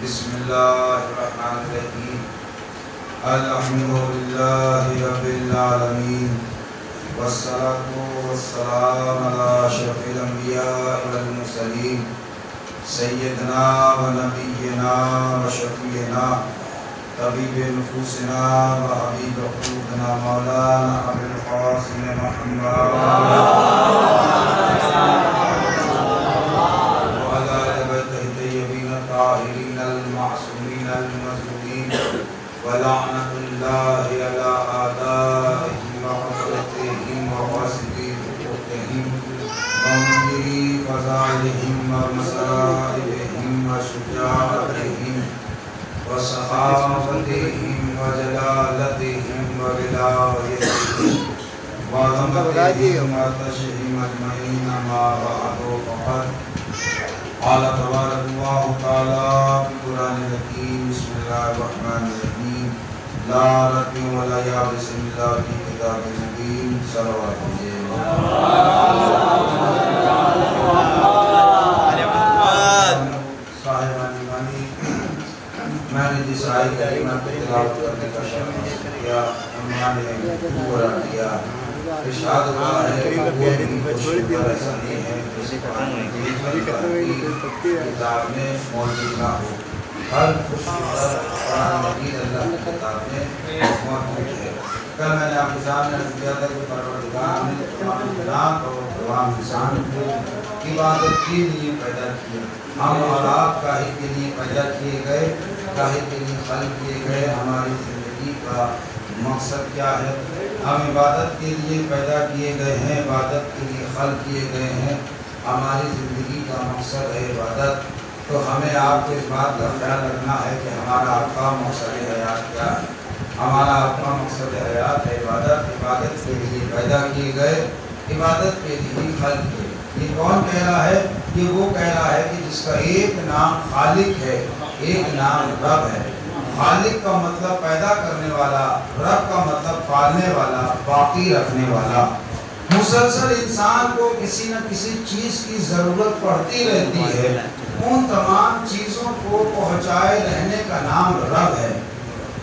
بسم اللہ الرحمن الرحیم الحمدللہ رب العالمین والصلاة والسلام علی اشرف الانبیاء والمرسلین سیدنا و نبینا و شفیعنا طبیب نفوسنا و حبیب قلوبنا مولانا ابو القاسم محمد وعلى آل بیتہ الطیبین الطاہرین المعصومین المظلومین ولعنۃ اللہ علی اعدائہم وقتلتہم وفاسقی حقوقہم ومنکری فضائلہم ومصائبہم وشجاعتہم وصحابتہم وجلالتہم وولایتہم وعظمتہم وعطشہم اجمعین ما بعد فقد قال تبارک اللہ تعالی فی قرآن الحکیم بسم اللہ الرحمن الرحیم لا رتب ولا یابس الا فی کتاب مبین صلوات میں نے جس آیت کریمہ کی تلاوت کرنے کا شرف حاصل کیا عنوان پورا کیا ارشاد ہوا ہے کہ وہ بھی کچھ ایسا نہیں ہے جس قرآن کتاب میں موجود نہ ہو ہر خوش قرآن مجید اللہ کی کتاب میں موجود ہے کل میں نے آپ کے سامنے عرض کیا تھا کہ پروردگار نے تمام جنات اور تمام انسان کو عبادت کے لیے پیدا کیا ہم اور آپ کاہے کے لیے پیدا کیے گئے کاہے کے لیے خلق کیے گئے ہماری زندگی کا مقصد کیا ہے ہم عبادت کے لیے پیدا کیے گئے ہیں عبادت کے لیے خلق کیے گئے ہیں ہماری زندگی کا مقصد ہے عبادت تو ہمیں آپ کو اس بات کا خیال رکھنا ہے کہ ہمارا آپ کا مقصد حیات کیا ہے ہمارا آپ کا مقصد حیات ہے عبادت عبادت کے لیے پیدا کیے گئے عبادت کے لیے خلق کیے یہ کون کہہ رہا ہے یہ وہ کہہ رہا ہے کہ جس کا ایک نام خالق ہے ایک نام رب ہے خالق کا مطلب پیدا کرنے والا رب کا مطلب پالنے والا باقی رکھنے والا مسلسل انسان کو کسی نہ کسی چیز کی ضرورت پڑتی رہتی ہے ان تمام چیزوں کو پہنچائے رہنے کا نام رب ہے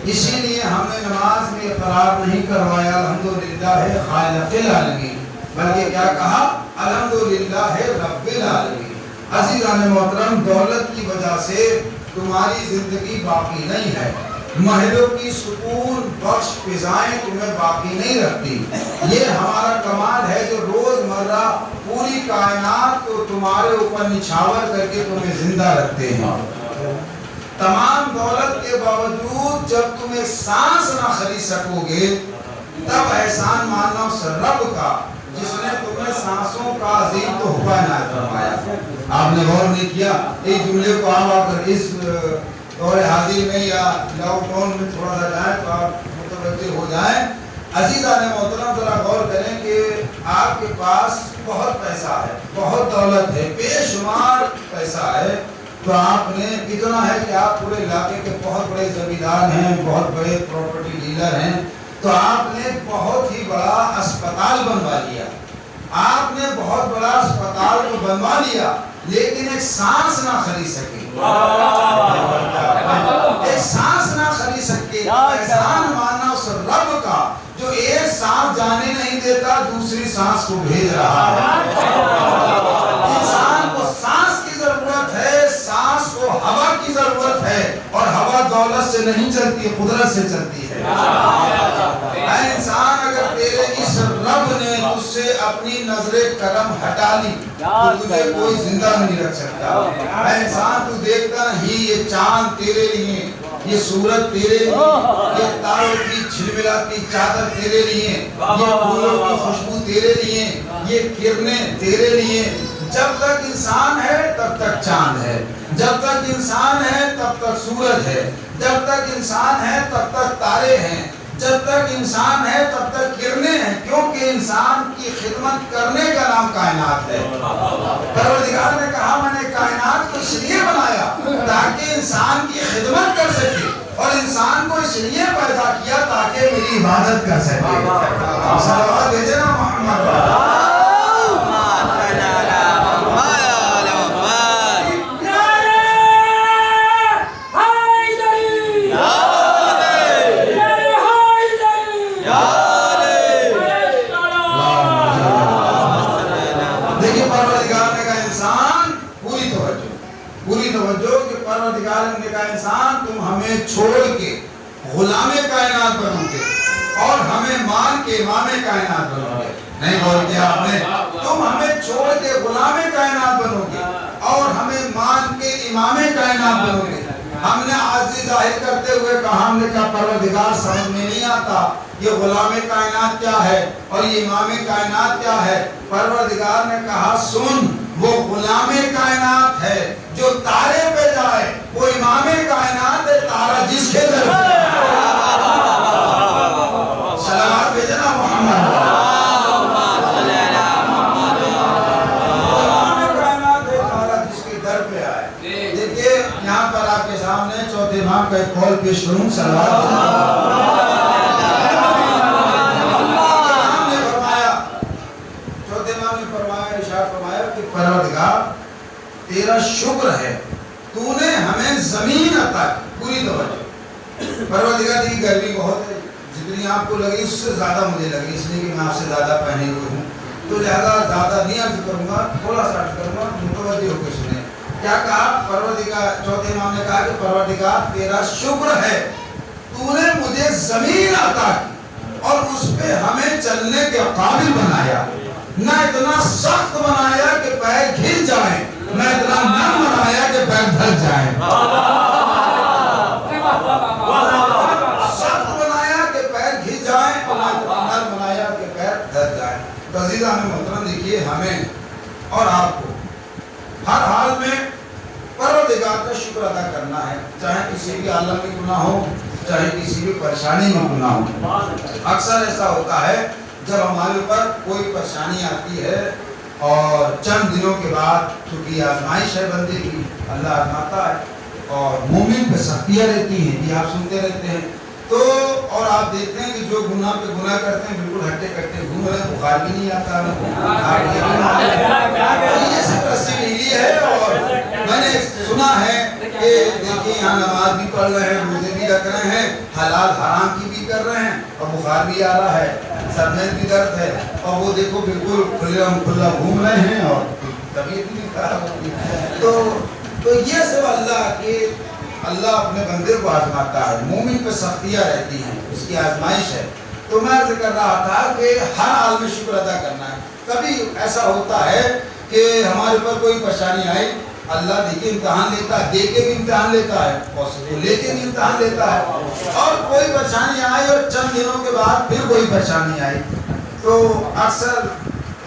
اسی لیے ہم نے نماز میں اقرار نہیں کروایا الحمدللہ خالق العالمین بلکہ کیا کہا الحمدللہ رب العالمین عزیزان محترم دولت کی وجہ سے تمہاری زندگی باقی نہیں ہے محلوں کی سکون بخش فضائیں تمہیں باقی نہیں رکھتی یہ ہمارا کمال ہے جو روز مرہ پوری کائنات کو تمہارے اوپر نچھاور کر کے تمہیں زندہ رکھتے ہیں تمام دولت کے باوجود جب تم ایک سانس نہ خرید سکو گے تب احسان ماننا اس رب کا جس نے تمہیں سانسوں کا عظیم تحفہ عنایت فرمایا آپ نے غور نہیں کیا ایک جملے کو آپ آ کر اس دور حاضر میں یا لاک ڈاؤن میں تھوڑا سا جائیں تو آپ متوجہ ہو جائیں عزیزان محترم ذرا غور کریں کہ آپ کے پاس بہت پیسہ ہے بہت دولت ہے بے شمار پیسہ ہے تو آپ نے اتنا ہے کہ آپ پورے علاقے کے بہت بڑے زمیندار ہیں بہت بڑے پراپرٹی ڈیلر ہیں تو آپ نے بہت ہی بڑا اسپتال بنوا لیا آپ نے بہت بڑا اسپتال کو بنوا لیا لیکن ایک سانس نہ خرید سکے ایک سانس نہ خرید سکے احسان ماننا اس رب کا جو ایک سانس جانے نہیں دیتا دوسری سانس کو بھیج رہا ہے انسان کو سانس کی ضرورت ہے سانس کو ہوا کی ضرورت ہے اور ہوا دولت سے نہیں چلتی قدرت سے چلتی ہے اے انسان اگر تیرے اس رب نے تجھ سے اپنی نظر کرم ہٹا لی تو تجھے کوئی زندہ نہیں رکھ سکتا اے انسان تو دیکھتا نہیں یہ چاند تیرے لیے یہ سورج تیرے لیے یہ تاروں کی چھلملاتی چادر تیرے لیے یہ پھولوں کی خوشبو تیرے لیے یہ کرنیں تیرے لیے جب تک انسان ہے تب تک چاند ہے جب تک انسان ہے تب تک سورج ہے جب تک انسان ہے تب تک تارے ہیں جب تک انسان ہے تب تک کرنے ہیں کیونکہ انسان کی خدمت کرنے کا نام کائنات ہے پروردگار نے کہا میں نے کائنات کو اس لیے بنایا تاکہ انسان کی خدمت کر سکے اور انسان کو اس لیے پیدا کیا تاکہ میری عبادت کر سکے صلوات بھیجے نا محمد کہ پروردگار نے کہا انسان تم ہمیں چھوڑ کے غلام کائنات بنو گے اور ہمیں مان کے امام کائنات بنو گے. نہیں غور کیا آپ نے؟ تم ہمیں چھوڑ کے غلام کائنات بنو گے اور ہمیں مان کے امام کائنات بنو گے. ہم نے عاجزی ظاہر کرتے ہوئے کہا، ہم نے کہا پروردگار سمجھ میں نہیں آتا یہ غلام کائنات کیا ہے اور یہ امام کائنات کیا ہے. پروردگار نے کہا سن، وہ غلام کائنات ہے جو تارے پہ جائے، وہ امام کائنات ہے تارا جس کے در پہ. سلامات بھیجنا محمد. امام کائنات ہے تارا جس کے در پہ آئے. دیکھیے یہاں پر آپ کے سامنے چوتھے امام کا ایک قول پیش کروں. سلامات پروردگار تیرا شکر ہے تو نے ہمیں زمین عطا کی. پوری توجہ. پروردگار کی گرمی بہت ہے، جتنی آپ کو لگی اس سے زیادہ مجھے لگی، اس لیے کہ میں آپ سے زیادہ پہنے ہوئے ہوں تو لہذا زیادہ نہیں عرض کروں گا، تھوڑا سا عرض کروں گا، متوجہ ہو کے سنیں. کیا کہا پروردگار؟ چوتھے امام نے کہا کہ پروردگار تیرا شکر ہے تو نے مجھے زمین عطا کی اور اس پہ ہمیں چلنے کے قابل بنایا، نہ اتنا سخت بنایا کہ پیر گھر جائیں، نہ اتنا نرم بنایا کہ پیر دھل جائیں. سخت بنایا کہ پیر گھر جائیں اور نہ اتنا نرم بنایا کہ پیر دھل جائیں. تو عزیزان محترم دیکھیے، ہمیں اور آپ کو ہر حال میں پروردگار کا شکر ادا کرنا ہے، چاہے کسی بھی عالم میں کیوں نہ ہو، چاہے کسی بھی پریشانی میں کیوں نہ ہو. اکثر ایسا ہوتا ہے جب ہمارے اوپر کوئی پریشانی آتی ہے اور چند دنوں کے بعد، چونکہ آزمائش ہے بندے کی، اللہ آزماتا ہے اور مومن پہ سختیاں رہتی ہیں، یہ آپ سنتے رہتے ہیں. تو اور آپ دیکھتے ہیں کہ جو گناہ پہ گناہ کرتے ہیں بالکل ہٹے کٹے گھوم رہے ہیں، بخار بھی نہیں آتا، یہ سب رسی ڈھیلی ہے. اور میں نے سنا ہے کہ دیکھیے یہاں نماز بھی پڑھ رہے ہیں، روزے بھی رکھ رہے ہیں، حلال حرام کی بھی کر رہے ہیں اور بخار بھی آ رہا ہے، سر میں بھی درد ہے اور وہ دیکھو بالکل کھلا گھوم رہے ہیں اور طبیعت بھی خراب ہوتی ہے. تو یہ سب اللہ اپنے بندے کو آزماتا ہے. مومن پہ سختیاں رہتی ہیں، اس کی آزمائش ہے. تو میں عرض کر رہا تھا کہ ہر حال میں شکر ادا کرنا ہے. کبھی ایسا ہوتا ہے کہ ہمارے اوپر کوئی پریشانی آئی، اللہ دیکھیں امتحان لیتا ہے، دے کے بھی امتحان لیتا ہے اور لے کے بھی امتحان لیتا ہے. اور کوئی پریشانی آئی اور چند دنوں کے بعد پھر کوئی پریشانی آئی تو اکثر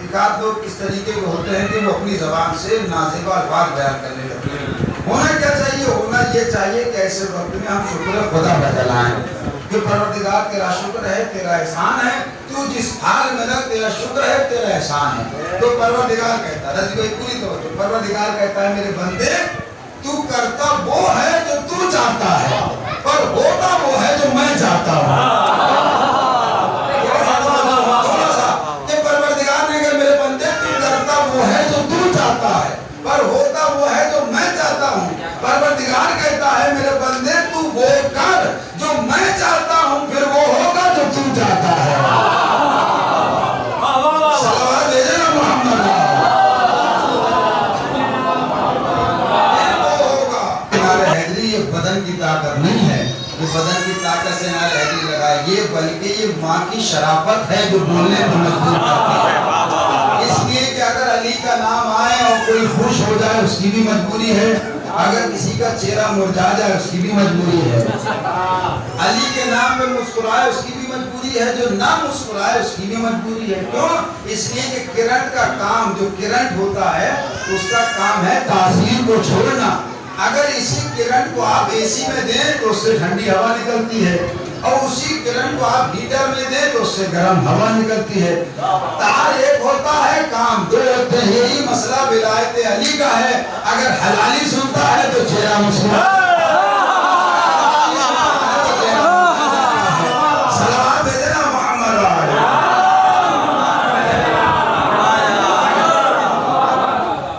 ایک آدھ لوگ اس طریقے کے ہوتے ہیں کہ وہ اپنی زبان سے نازیبا الفاظ بیان کرنے لگتے ہیں. ہونا کیا چاہیے؟ ہونا یہ چاہیے کہ ایسے وقت میں ہم شکر خدا بتلائیں کہ پروردگار تیرا شکر ہے، تیرا احسان ہے، تو جس حال میں رہ تیرا شکر ہے، تیرا احسان ہے. تو پروردگار کہتا ہے، رضی بھائی پوری توجہ، پروردگار کہتا ہے میرے بندے تو کرتا وہ ہے جو تو چاہتا ہے پر ہوتا وہ ہے جو میں چاہتا ہوں. کہ پروردگار نے کہا میرے بندے تو کرتا وہ ہے جو تو چاہتا ہے پر ہوتا وہ ہے جو میں چاہتا ہوں. پروردگار کہتا ہے میرے بندے تو وہ کر جو میں چاہتا ہوں، پھر وہ ہوگا جو تو چاہتا ہے. صلوات بھیجے نا محمد. وہ ہوگا. نعرہ حیدری یہ بدن کی طاقت نہیں ہے، یہ بدن کی طاقت سے نعرہ حیدری لگائے، یہ بلکہ یہ ماں کی شرافت ہے جو بولنے کو مجبور کرتی ہے. اس لیے کہ اگر علی کا نام آئے اور کوئی خوش ہو جائے اس کی بھی مجبوری ہے، اگر کسی کا چہرہ مرجھا جائے اس کی بھی مجبوری ہے. علی کے نام پہ مسکرائے اس کی بھی مجبوری ہے، جو نہ مسکرائے اس کی بھی مجبوری ہے. کیوں؟ اس لیے کہ کرنٹ کا کام، جو کرنٹ ہوتا ہے اس کا کام ہے تاثیر کو چھوڑنا. اگر اسی کرنٹ کو آپ اے سی میں دیں تو اس سے ٹھنڈی ہوا نکلتی ہے اور اسی کرنٹ کو آپ ہیٹر میں دیں تو اس سے گرم ہوا نکلتی ہے. تار ایک ہوتا ہے، کام دو ہوتے ہیں. یہی مسئلہ ولایت علی کا ہے. اگر حلالی سنتا ہے تو چہرہ مسکراتا ہے. سلام بھیجے نا محمد.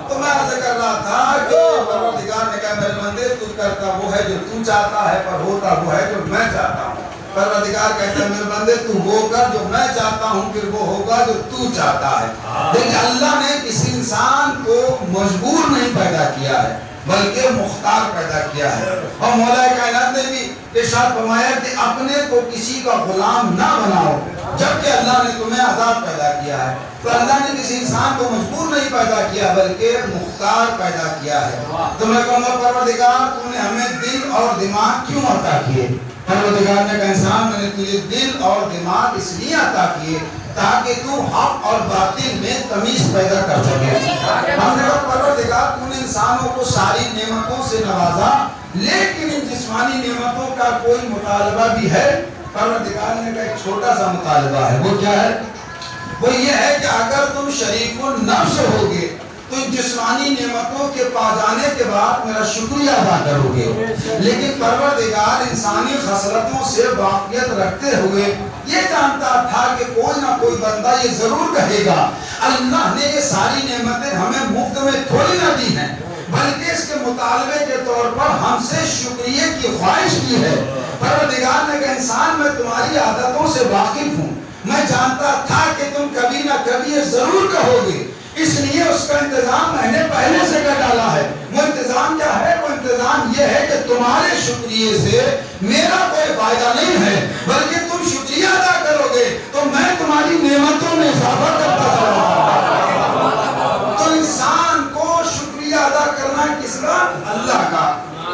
تو میں عرض کر رہا تھا کہ پروردگار نے کہا میرے بندے تو کرتا وہ ہے جو تو چاہتا ہے پر ہوتا وہ ہے جو میں چاہتا ہوں. پروردگار کہتا ہے میرے بندے تو وہ کر جو میں چاہتا ہوں، پھر وہ ہوگا جو تو چاہتا ہے. لیکن اللہ نے کسی انسان کو مجبور نہیں پیدا کیا ہے. بلکہ مختار پیدا کیا ہے۔ اور مولا کائنات نے بھی ارشاد فرمایا کہ اپنے کو کسی کا غلام نہ بناؤ جبکہ اللہ نے تمہیں آزاد پیدا کیا ہے۔ تو اللہ نے کسی انسان کو مجبور نہیں پیدا کیا بلکہ مختار پیدا کیا ہے۔ تو میں کہوں گا پروردگار تو نے ہمیں دل اور دماغ کیوں عطا کیے؟ پروردگار نے کہا انسان میں نے تجھے دل اور دماغ اس لیے عطا کیے تاکہ تو حق اور باطل میں تمیز پیدا کر سکے۔ ہم نے کہا پروردگار تو نے انسانوں کو ساری نعمتوں سے نوازا لیکن ان جسمانی نعمتوں کا کوئی مطالبہ بھی ہے؟ پروردگار نے کہا ایک چھوٹا سا مطالبہ ہے۔ وہ کیا ہے؟ وہ یہ ہے کہ اگر تم شریف النفس ہوگے تو جسمانی نعمتوں کے پا جانے کے بعد میرا شکریہ ادا کرو گے، لیکن پروردگار انسانی خصلتوں سے واقفیت رکھتے ہوئے یہ جانتا تھا کہ کوئی نہ کوئی بندہ یہ ضرور کہے گا اللہ نے یہ ساری نعمتیں ہمیں مفت میں تھوڑی نہ دی ہیں بلکہ اس کے مطالبے کے طور پر ہم سے شکریہ کی خواہش کی ہے۔ پروردگار نے کہا انسان میں تمہاری عادتوں سے واقف ہوں، میں جانتا تھا کہ تم کبھی نہ کبھی یہ ضرور کہو گے، اس لیے اس کا انتظام میں نے پہلے سے کر ڈالا ہے۔ وہ انتظام کیا ہے؟ وہ انتظام یہ ہے کہ تمہارے شکریہ سے میرا کوئی فائدہ نہیں ہے بلکہ تم شکریہ ادا کرو گے تو میں تمہاری نعمتوں میں اضافہ کرتا جاؤں۔ تو انسان کو شکریہ ادا کرنا کس کا؟ اللہ کا۔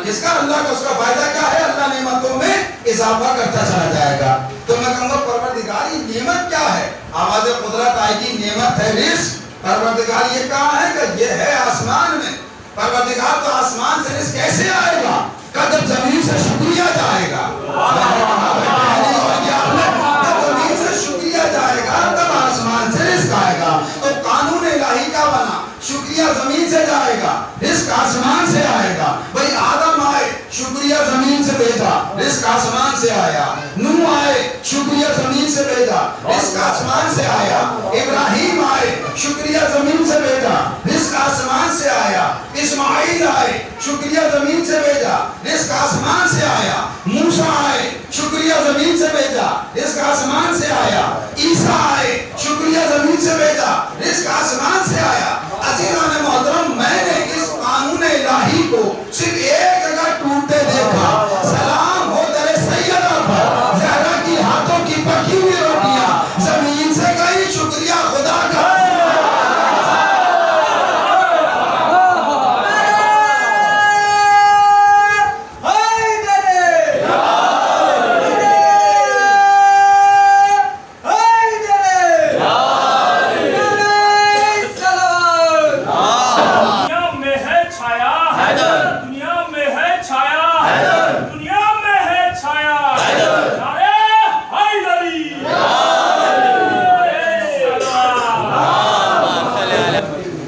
کس کا؟ اللہ کا۔ اس کا فائدہ کیا ہے؟ اللہ نعمتوں میں اضافہ کرتا چلا جائے گا۔ تو میں کہوں گا پروردگار یہ نعمت کیا ہے؟ آواز قدرت آئے گی، نعمت ہے رزق۔ پروردگار یہ کہا ہے کہ یہ ہے آسمان میں۔ پروردگار تو آسمان سے رزق کیسے آئے گا؟ جب زمین سے شکریہ جائے گا۔ جب زمین سے شکریہ جائے گا تب آسمان سے رزق آئے گا۔ تو قانون الہی کا بنا، شکریہ زمین سے جائے گا، رزق آسمان سے آئے گا۔ بھئی آدم آئے، شکریہ زمین سے بھیجا، رزق آسمان سے آیا۔ نوح آئے، شکریہ زمین سے بھیجا، رزق آسمان سے آیا۔ ابراہیم آئے، شکریہ زمین سے بھیجا، رزق آسمان سے آیا۔ اسماعیل آئے، شکریہ زمین سے بھیجا، رزق آسمان سے آیا۔ موسیٰ آئے، شکریہ زمین سے بھیجا، رزق آسمان سے آیا۔ عیسیٰ آئے، شکریہ زمین سے بھیجا، رزق آسمان سے آیا۔ عزیزان محترم، میں نے اس قانون الہی کو صرف ایک جگہ ٹوٹتے دیکھا، سلام ہو در سیدہ پر، زہرا کی ہاتھوں کی پکی ہوئی روٹیاں زمین سے گئی، شکریہ خدا کا۔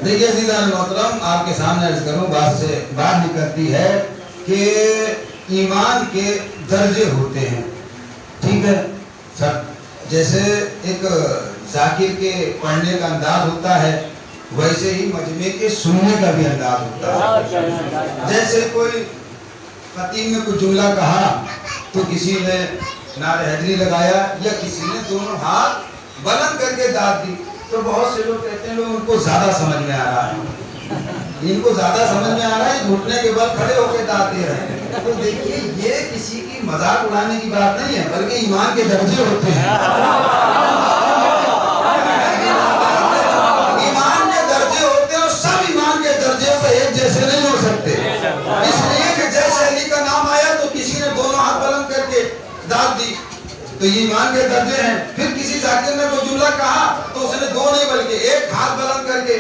دیکھیے عزیزان محترم، آپ کے سامنے عرض کروں، بات سے بات نکلتی ہے کہ ایمان کے درجے ہوتے ہیں، ٹھیک ہے سب؟ جیسے ایک ذاکر کے پڑھنے کا انداز ہوتا ہے ویسے ہی مجمع کے سننے کا بھی انداز ہوتا ہے۔ جیسے کوئی خطیب نے کوئی جملہ کہا تو کسی نے نعرہ حیدری لگایا یا کسی نے دونوں ہاتھ بلند کر کے داد دی، تو بہت سے لوگ کہتے ہیں ان کو زیادہ سمجھ میں آ رہا ہے، ان کو زیادہ سمجھ میں آ رہا ہے، گھٹنے کے بعد کھڑے ہو کے داد دے رہے ہیں۔ تو دیکھیے یہ کسی کی مذاق اڑانے کی بات نہیں ہے بلکہ ایمان کے درجے ہوتے ہیں۔ ایمان کے درجے ہوتے ہیں اور سب ایمان کے درجے پہ ایک جیسے نہیں ہو سکتے، اس لیے کہ جیسے علی کا نام آیا تو کسی نے دونوں ہاتھ بلند کر کے داد دی، تو یہ ایمان کے درجے ہیں۔ پھر کسی ذاکر نے کوئی جملہ کہا تو اس نے دو نہیں بلکہ ایک ہاتھ بلند کر کے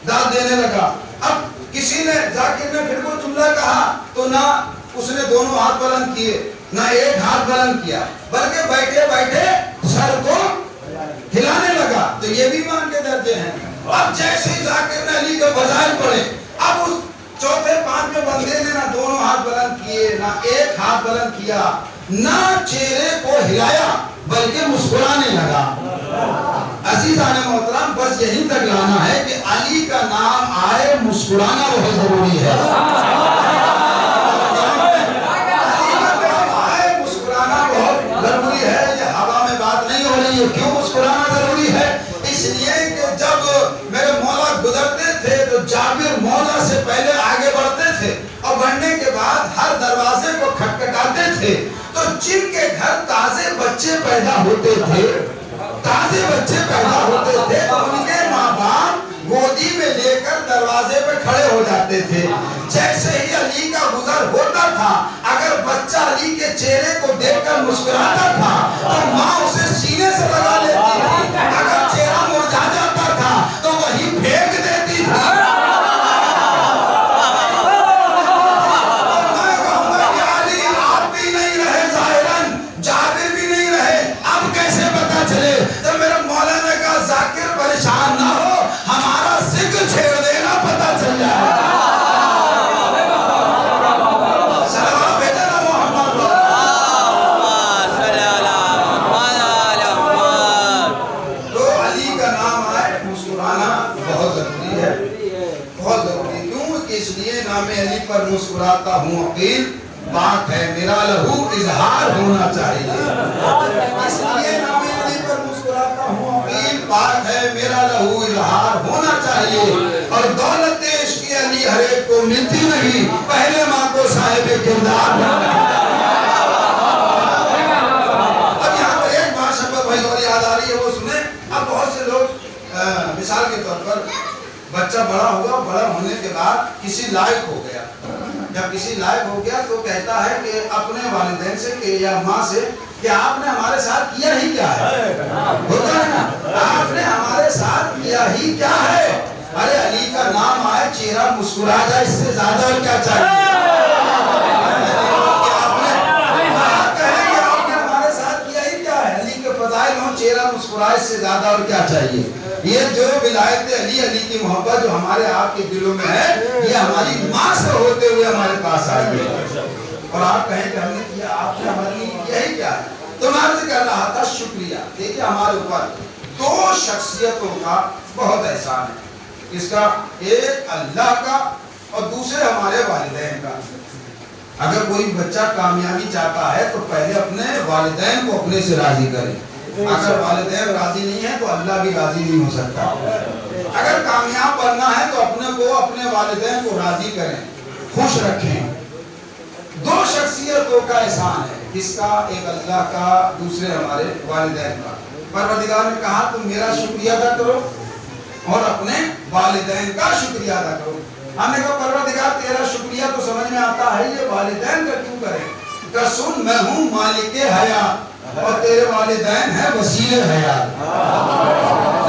داد دینے لگا۔ اب کسی نے ذاکر نے پھر کوئی جملہ کہا تو نہ اس نے دونوں ہاتھ بلند کیے نہ ایک ہاتھ بلند کیا بلکہ بیٹھے بیٹھے سر کو ہلانے لگا، تو یہ بھی ایمان کے درجے ہیں۔ اب جیسے ہی ذاکر نے علی کے فضائل پڑھے، اب اس چوتھے پانچویں بندے نے نہ دونوں ہاتھ بلند کیے نہ ایک ہاتھ بلند کیا، نہ چہرے کو ہلایا بلکہ مسکرانے لگا۔ عزیزان محترم، بس یہیں تک لانا ہے کہ علی کا نام آئے مسکرانا بہت ضروری ہے۔ علی کا نام آئے مسکرانا بہت ضروری ہے۔ یہ ہوا میں بات نہیں ہو رہی ہے۔ کیوں مسکرانا ضروری ہے؟ اس لیے کہ جب میرے مولا گزرتے تھے تو جابر مولا سے پہلے آگے بڑھتے تھے تھے تو جن کے گھر تازے بچے پیدا ہوتے تھے تو ان کے ماں باپ گودی میں لے کر دروازے پہ کھڑے ہو جاتے تھے. جیسے ہی علی کا گزر ہوتا تھا اگر بچہ علی کے چہرے کو دیکھ کر مسکراتا تھا تو ماں اسے سینے سے لگا لیتی تھی. اگر چہرہ مرجھا جاتا تھا تو وہی پھینک دیتی تھی. پریشان نہ ہو ہمارا ذکر چھیڑ دینا پتہ چل جائے. سلام بیٹا نا محمد تو علی کا نام آئے مسکرانا بہت ضروری ہے, بہت ضروری. کیوں کہ اس لیے نام علی پر مسکراتا ہوں عقیل بات ہے میرا لہو اظہار ہونا چاہیے. اس لیے نام علی پر مسکراتا ہوں عقیل بات ہے میرا لہو اظہار ہونا چاہیے. اور دولت عشق علی ہر ایک کو ملتی نہیں, پہلے ماں کو صاحب کردار ہونا. اب یہاں پر ایک بات شبہ بھائی اور یاد آ رہی ہے وہ سنیں. اب بہت سے لوگ مثال کے طور پر بچہ بڑا ہوا, بڑا ہونے کے بعد کسی لائق ہو گیا. جب کسی لائق ہو گیا تو کہتا ہے کہ اپنے والدین سے کہ یا ماں سے کہ آپ نے ہمارے ساتھ کیا ہی کیا ہے. ہوتا ہے نا, آپ نے ہمارے ساتھ کیا ہی کیا ہے. ارے علی کا نام آئے چہرہ مسکرا جائے اس سے زیادہ اور کیا چاہیے. آپ نے ہمارے ساتھ کیا ہی کیا ہے. علی کے فضائل ہوں چہرہ مسکرائے اس سے زیادہ اور کیا چاہیے. یہ جو ولایت علی, علی کی محبت جو ہمارے آپ کے دلوں میں ہے یہ ہماری ماں سے ہوتے ہوئے ہمارے پاس آئی ہے. اور آپ کہیں کہ ہم نے کیا, آپ نے ہمارے لیے کیا ہی کیا ہے. تو میں آپ سے کہہ رہا تھا شکریہ. دیکھیں ہمارے اوپر دو شخصیتوں کا بہت احسان ہے. اس کا ایک اللہ کا اور دوسرے ہمارے والدین کا. اگر کوئی بچہ کامیابی چاہتا ہے تو پہلے اپنے والدین کو اپنے سے راضی کرے. اگر والدین راضی نہیں ہے تو اللہ بھی راضی نہیں ہو سکتا. اگر کامیاب بننا ہے تو اپنے کو اپنے والدین کو راضی کریں, خوش رکھیں. دو شخصیتوں کا احسان ہے. کس کا؟ ایک اللہ کا, دوسرے ہمارے والدین کا. پروردگار نے کہا تم میرا شکریہ ادا کرو اور اپنے والدین کا شکریہ ادا کرو. ہم نے کہا پروردگار تیرا شکریہ تو سمجھ میں آتا ہے, یہ والدین کا کیوں کریں. کہ سن میں ہوں مالک حیات اور تیرے والدین ہیں وسیلے حیات.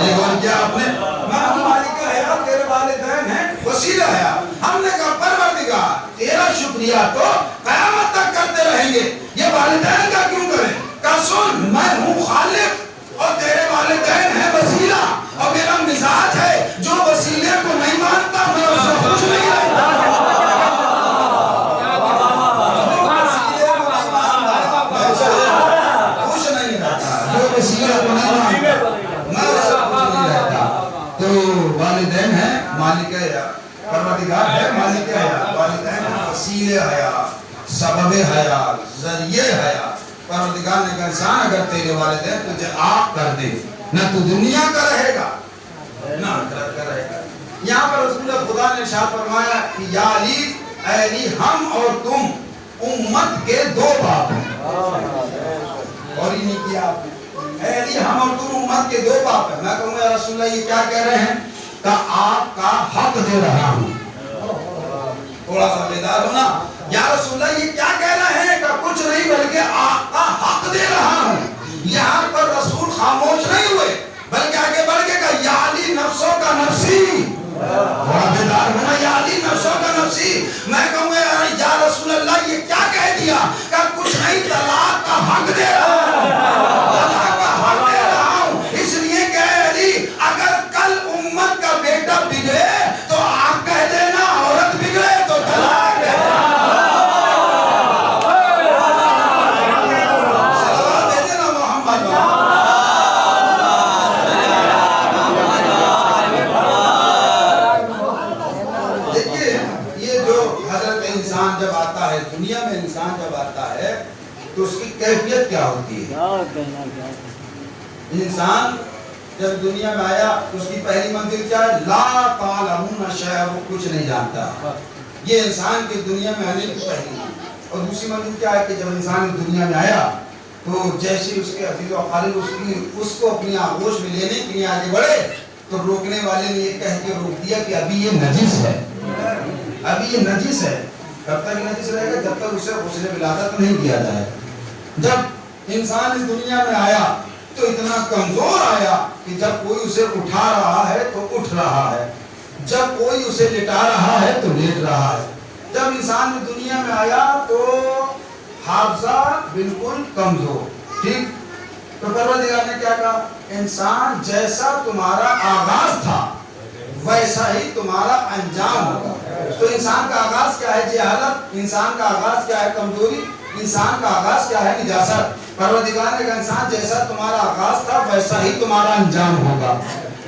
ایک اور کیا آپ نے, میں ہوں مالک حیات تیرے والدین ہیں وسیلے حیات. ہم نے کہا پروردگار تیرا شکریہ تو قیامت تک کرتے رہیں گے, یہ والدین کا کیوں کریں. کہ سن میں ہوں خالق اور تیرے والدین ہیں وسیلہ, اور میرا مزاج ہے جو وسیلے کو نہیں مانتا میں اس سے خوش نہیں رہتا. تو والدین ہیں مالک حیات, پروردگار ہے مالک حیات, والدین ہیں وسیلے حیات, سبب حیات, ذریعے حیات. پروردگار نے کہا انسان اگر تیرے والدین تجھے آگ کر دے نہ تو دنیا کا رہے گا نہ آخرت کا رہے گا. یہاں پر رسول خدا نے ارشاد فرمایا کہ یا علی, اے علی ہم اور تم امت کے دو باپ ہیں. اور ہی نہیں کیا آپ نے, اے علی ہم اور تم امت کے دو باپ ہیں. میں کہوں یا رسول اللہ یہ کیا کہہ رہے ہیں. کہ آپ کا حق دے رہا ہوں. تھوڑا سا بیدار ہونا. یا رسول اللہ یہ کیا کہہ رہے ہیں. کہ کچھ نہیں بلکہ آپ کا حق دے رہا ہوں. یہاں پر رسول خاموش نہیں ہوئے بلکہ آگے بڑھ کے کہا یا علی نفسوں کا نفسی. تھوڑا بیدار ہونا. یا علی نفسوں کا نفسی. میں کہوں یا رسول اللہ یہ کیا کہہ دیا. کہ کچھ نہیں طلاق کا حق دے رہا ہوں. طلاق کا حق دے رہا ہوں. اس لیے کہ علی اگر کل امت کا بیٹا بگڑے تو آپ کہہ دینا, عورت بگڑے تو طلاق ہے. صلوات دے دینا محمد. دیکھیے یہ جو حضرت انسان جب آتا ہے, دنیا میں انسان جب آتا ہے تو اس کی کیفیت کیا ہوتی ہے. انسان جب دنیا میں آیا تو اس کی پہلی منزل کیا ہے. لا تعلمون شیئا, وہ کچھ نہیں جانتا. یہ انسان کی دنیا میں آنے کی پہلی منزل. اور دوسری منزل کیا ہے کہ جب انسان دنیا میں آیا تو جیسے اس کے عزیز و اقارب اس کو اپنی آغوش میں لینے کے لیے آگے بڑھے تو روکنے والے نے یہ کہہ کے روک دیا کہ ابھی یہ نجس ہے، ابھی یہ نجس ہے۔ کب تک نجس رہے گا؟ جب تک اسے غسل ولادت نہیں کیا جائے۔ جب انسان اس دنیا میں آیا تو اتنا کمزور آیا کہ جب کوئی اسے اٹھا رہا ہے تو اٹھ رہا ہے، جب کوئی اسے لٹا رہا ہے تو لیٹ رہا ہے۔ جب انسان دنیا میں آیا تو حافظہ بالکل کمزور، ٹھیک؟ تو پروردگار نے کیا کہا؟ انسان جیسا تمہارا آغاز تھا ویسا ہی تمہارا انجام ہوگا۔ تو انسان کا آغاز کیا ہے؟ جہالت۔ انسان کا آغاز کیا ہے؟ کمزوری۔ انسان کا آغاز کیا ہے؟ نجاست۔ پروردگار نے کہا انسان جیسا تمہارا آغاز تھا ویسا ہی تمہارا انجام ہوگا۔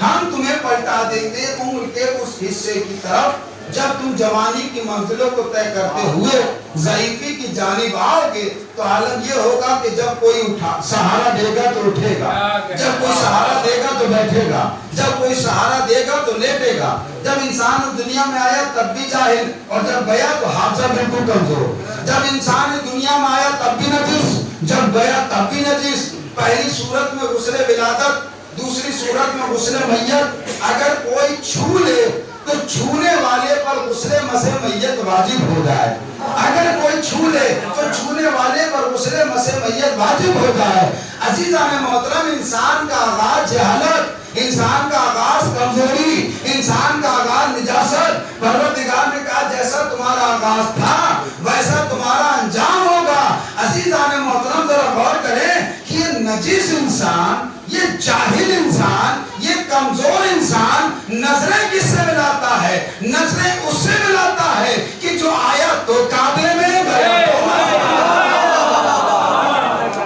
ہم تمہیں پلٹا دیں گے عمر کے اس حصے کی طرف جب تم جوانی کی منزلوں کو طے کرتے ہوئے ضعیفی کی جانب آؤ گے تو عالم یہ ہوگا کہ جب کوئی سہارا دے گا تو اٹھے گا، جب کوئی سہارا دے گا تو بیٹھے گا، جب کوئی سہارا دے گا تو لیٹے گا۔ جب انسان دنیا میں آیا تب بھی جاہل اور جب گیا تو حافظہ بالکل کمزور۔ جب انسان دنیا میں آیا تب بھی نجس، جب گیا تب بھی نجس۔ پہلی صورت میں غسل ولادت، دوسری صورت میں غسل میت۔ اگر کوئی چھو لے تو چھونے والے پر غسل مسح میت واجب ہو جائے، اگر کوئی چھو لے تو چھونے والے پر غسل مسح میت واجب ہو جائے۔ عزیزان محترم، انسان کا آغاز جہالت، انسان کا آغاز کمزوری، انسان کا آغاز نجاست۔ پروردگار نے کہا جیسا تمہارا آغاز تھا ویسا تمہارا انجام ہوگا۔ عزیزان محترم، ذرا غور کریں کہ یہ نجس انسان، یہ جاہل انسان، یہ کمزور انسان نظریں کس سے ملاتا ہے؟ نظریں اس سے ملاتا ہے کہ جو آیا تو کعبے میں گیا تو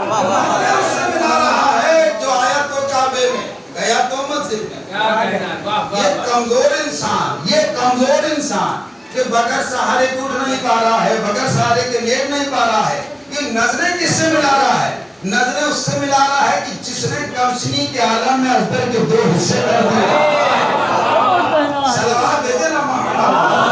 نظریں اس سے ملا رہا ہے جو آیا تو کعبے میں گیا تو مسجد میں۔ یہ کمزور انسان، یہ کمزور انسان کہ بغیر سہارے کے اٹھ نہیں پا رہا ہے، بغیر سہارے کے لیٹ نہیں پا رہا ہے، یہ نظریں کس سے ملا رہا ہے؟ نظریں اس سے ملا رہا ہے کہ جس نے کمسنی کے عالم میں اصغر کے دو حصے کر دیے۔ صلوات بھیجے نا محمد۔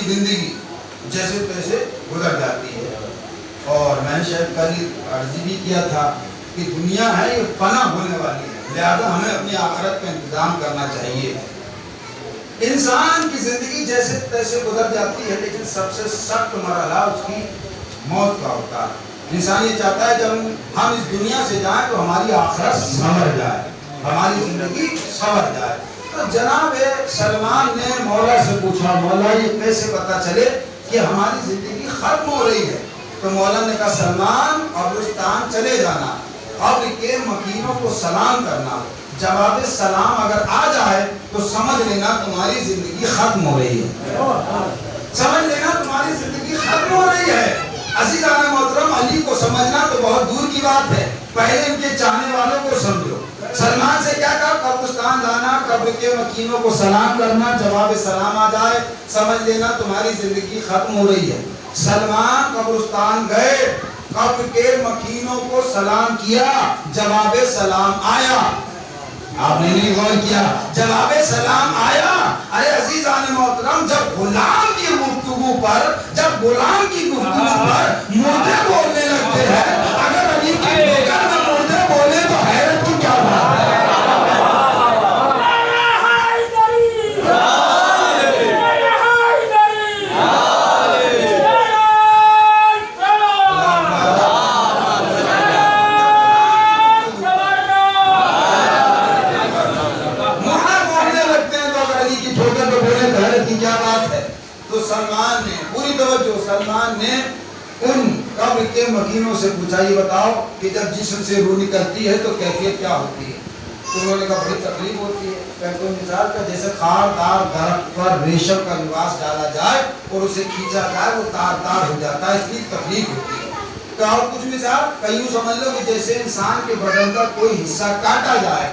زندگی جیسے تیسے گزر جاتی ہے، اور میں نے شاید کل عرض بھی کیا تھا کہ دنیا ہے یہ فنا ہونے والی ہے، لہذا ہمیں اپنی آخرت کا انتظام کرنا چاہیے۔ انسان کی زندگی جیسے تیسے گزر جاتی ہے، لیکن سب سے سخت مرحلہ اس کی موت کا ہوتا ہے۔ انسان یہ چاہتا ہے جب ہم اس دنیا سے جائیں تو ہماری آخرت سنور جائے، ہماری زندگی سنور جائے۔ تو جناب سلمان نے مولا سے پوچھا، مولا یہ کیسے پتا چلے کہ ہماری زندگی ختم ہو رہی ہے؟ تو مولا نے کہا سلمان قبرستان چلے جانا، قبر کے مکینوں کو سلام کرنا، جواب سلام اگر آ جائے تو سمجھ لینا تمہاری زندگی ختم ہو رہی ہے، سمجھ لینا تمہاری زندگی ختم ہو رہی ہے۔ عزیزان محترم، علی کو سمجھنا تو بہت دور کی بات ہے، پہلے ان کے چاہنے والوں کو سمجھو۔ سلمان سے کیا کہا؟ قبرستان جانا، قبر کے مکینوں کو سلام کرنا، جواب سلام آ جائے سمجھ لینا تمہاری زندگی ختم ہو رہی ہے۔ سلمان قبرستان گئے، قبر کے مکینوں کو سلام کیا، جواب سلام آیا۔ آپ نے نہیں غور کیا، جواب سلام آیا۔ ارے عزیزان محترم، جب غلام کی گفتگو پر، جب غلام کی گفتگو پر مردے بولنے لگتے ہیں، اگر علی کی بغیر میں مردے بولے تو حیرت کی کیا بات ہے؟ سلمان نے ان قبر کے مکینوں سے پوچھا، یہ بتاؤ کہ جب جسم سے روح نکلتی ہے تو کیفیت کیا ہوتی ہے؟ تو انہوں نے کہا بڑی تکلیف ہوتی ہے۔ کہ کوئی مثال کا جیسے خاردار درخت پر ریشم کا لباس ڈالا جائے اور اسے کھینچا جائے وہ تار تار ہو جاتا ہے، اتنی تکلیف ہوتی ہے۔ تو اور کچھ مثال کہیں سمجھ لو کہ جیسے انسان کے بدن کا کوئی حصہ کاٹا جائے،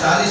40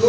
2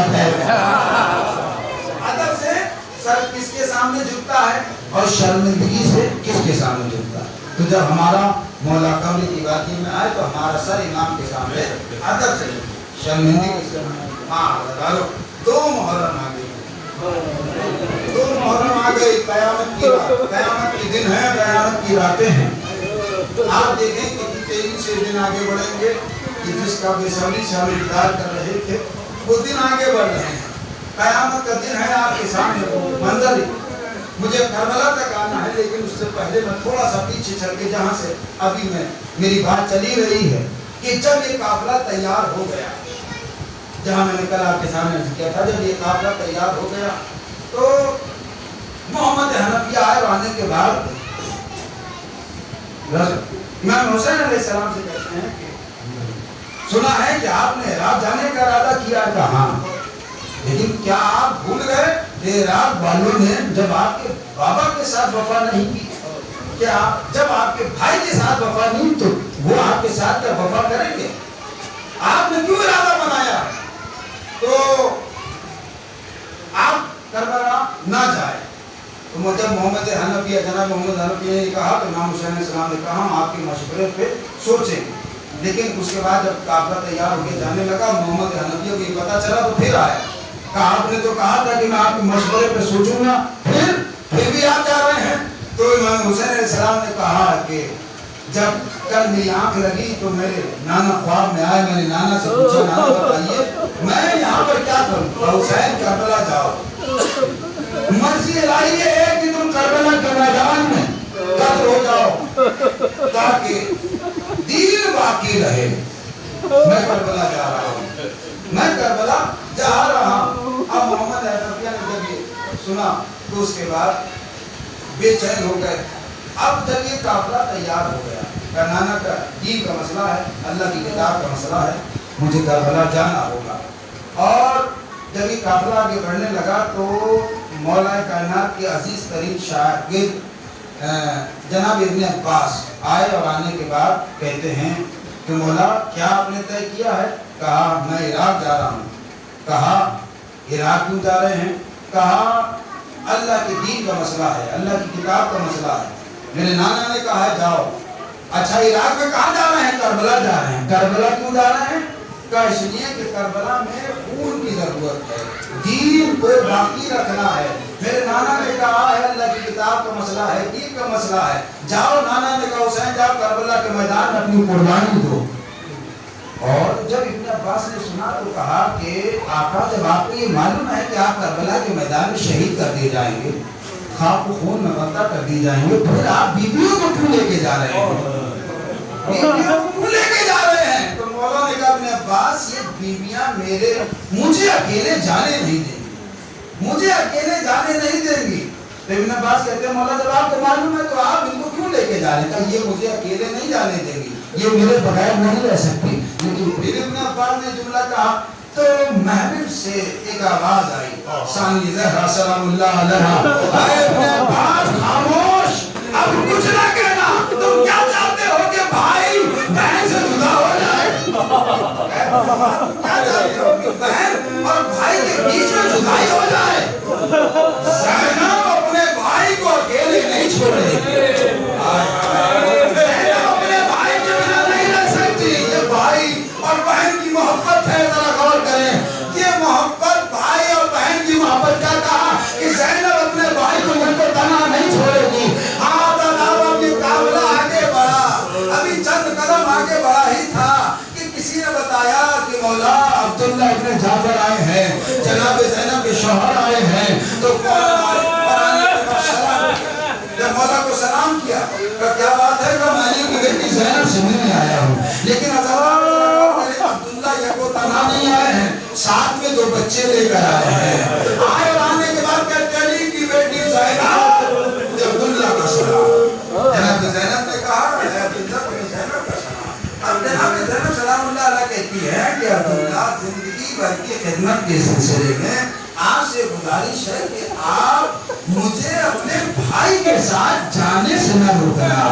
بات ہے. ادب سے سر کس کے سامنے جھکتا ہے اور شرمندگی سے کس کے سامنے جھکتا ہے. تو جب ہمارا مولا قبر کی وادی میں آئے تو ہمارا سر امام کے سامنے ادب سے شرمندگی سے. ہاں لگا 2 محرم آ گئی. 2 محرم آ گئی. قیامت کی رات, قیامت کی دن ہے, قیامت کی راتیں ہیں. آپ دیکھیں کہ تیزی سے دن آگے بڑھیں گے کہ جس کا بے صبری سے ہم انتظار کر رہے تھے وہ دن آگے بڑھ رہے ہیں. قیامت کا دن ہے آپ کے سامنے منظر. مجھے کربلا تک آنا ہے لیکن اس سے پہلے میں تھوڑا سا پیچھے چل کے جہاں سے ابھی میری بات چلی رہی ہے کہ جب یہ قافلہ تیار ہو گیا, جہاں میں نے کل آپ کے سامنے کیا تھا, جب یہ قافلہ تیار ہو گیا تو محمد حنفیہ آئے. آنے کے بعد امام حسین علیہ السلام سے کہتے ہیں کہ سنا ہے کہ آپ نے عراق جانے کا ارادہ کیا تھا. ہاں, لیکن کیا آپ بھول گئے کہ عراق والوں نے جب آپ کے بابا کے ساتھ وفا نہیں کی, کیا جب آپ کے بھائی کے ساتھ وفا نہیں تو وہ آپ کے ساتھ کیا وفا کریں گے؟ آپ نے کیوں ارادہ بنایا تو آپ کربلا نہ جائیں. تو جب محمد حنفیہ, جناب محمد حنفیہ نے کہا تو امام حسین علیہ السلام نے کہا ہم آپ کے مشورے پہ سوچیں گے. لیکن اس کے بعد جب قافلہ تیار ہو کے جانے لگا, محمد حنفیہ کو یہ پتا چلا تو پھر آیا. کہا آپ نے تو کہا تھا کہ میں آپ کے مشورے پہ سوچوں گا, پھر بھی آپ جا رہے ہیں. تو امام حسین علیہ السلام نے کہا کہ جب کل میری آنکھ لگی تو میرے نانا خواب میں آئے. میں نے نانا سے پوچھا, نانا بتائیے میں یہاں پر کیا کروں؟ حسین کربلا جاؤ, مرضی الہی یہ ہے کہ تم کربلا کے میدان میں قتل ہو جاؤ تاکہ دین باقی رہے. میں کربلا جا رہا ہوں, میں کربلا جا رہا ہوں. اب محمد حنفیہ نے جب یہ سنا تو اس کے بعد بے چین ہو گئے. اب جب یہ قافلہ تیار ہو گیا, نانا کا دین کا مسئلہ ہے, اللہ کی کتاب کا مسئلہ ہے, مجھے کربلا جانا ہوگا. اور جب یہ قافلہ آگے بڑھنے لگا تو مولا کائنات کے عزیز ترین شاگرد جناب ابن عباس آئے اور آنے کے بعد کہتے ہیں کہ مولا کیا آپ نے طے کیا ہے؟ کہا میں عراق جا رہا ہوں. کہا عراق کیوں جا رہے ہیں؟ کہا اللہ کے دین کا مسئلہ ہے, اللہ کی کتاب کا مسئلہ ہے. میرے نانا نے کہا ہے جاؤ. اچھا عراق میں کہاں جا رہے ہیں؟ کربلا جا رہے ہیں. کربلا کیوں جا رہے ہیں؟ کہا اس لیے کہ کربلا میں خون کی ضرورت ہے, دین کو باقی رکھنا ہے. میرے نانا نے کہا ہے اللہ کی کتاب کا مسئلہ ہے, دین کا مسئلہ ہے, جاؤ. نانا نے کہا حسین جاؤ کربلا کے میدان میں اپنی قربانی دو. اور جب ابن عباس نے سنا تو کہا کہ آقا جب آپ کو یہ معلوم ہے کہ آپ کربلا کے میدان میں شہید کر دیے جائیں گے, خاک و خون میں غلطہ کر دی جائیں گے, پھر آپ بیویوں کو کیوں لے کے جا رہے ہیں؟ بیویوں کو کیوں لے کے جا رہے ہیں؟ تو مولا نے کہا ابن عباس یہ بیویاں مجھے اکیلے جانے نہیں دیں گی, مجھے اکیلے جانے نہیں دیں گی. تو ابن عباس کہتے ہیں مولا جب آپ کو معلوم ہے تو آپ ان کو کیوں لے کے جا رہے ہیں؟ کہ یہ مجھے اکیلے نہیں جانے دیں گی, یہ میرے بغیر نہیں رہ سکتی. لیکن پھر ابن عباس نے جملہ کہا تو محبوب سے ایک آواز آئی, ثانی زہرا سلام اللہ علیہ, اے ابن عباس خاموش, اب کچھ نہ کہنا. تم کیا چاہتے ہو کہ بھائی بہن سے جدا ہو جائے؟ کیا چاہتے ہو کہ بہن اور بھائی کے بیچ میں جدائی ہو جائے؟ زینب اپنے بھائی کو اکیلے نہیں چھوڑے گی, زینب اپنے بھائی کے بنا نہیں رہ سکتی. یہ بھائی اور بہن کی محبت ہے, ذرا غور کریں. یہ محبت بھائی اور بہن کی محبت کیا کہا کہ زینب اپنے بھائی کو ان کو تنہا نہیں چھوڑے گی. آگے بڑھا, ابھی چند قدم آگے بڑھا ہی تھا کہ کسی نے بتایا کہ مولا عبداللہ ابن جعفر آئے ہیں, جناب زینب کے شوہر آئے ہیں. تو جب مولا کو سلام کیا کہ کیا بات ہے, کہ میں نے بیٹی زینب سے ملنے آیا ہوں. لیکن عبداللہ یہ کو تنہا نہیں آئے ہیں, ساتھ میں 2 بچے لے کر آئے ہیں. آئے اور آنے کے بعد کہتے علی کی بیٹی زینب, عبداللہ کا سلام. جناب زینب نے کہا زینب کا سلام. اب جناب زینب سلام اللہ علیہ کہتی ہے کہ عبداللہ زندگی بھر کی خدمت کے سلسلے میں آپ سے گزارش ہے کہ آپ مجھے اپنے بھائی کے ساتھ جانے سے نہ روکنا.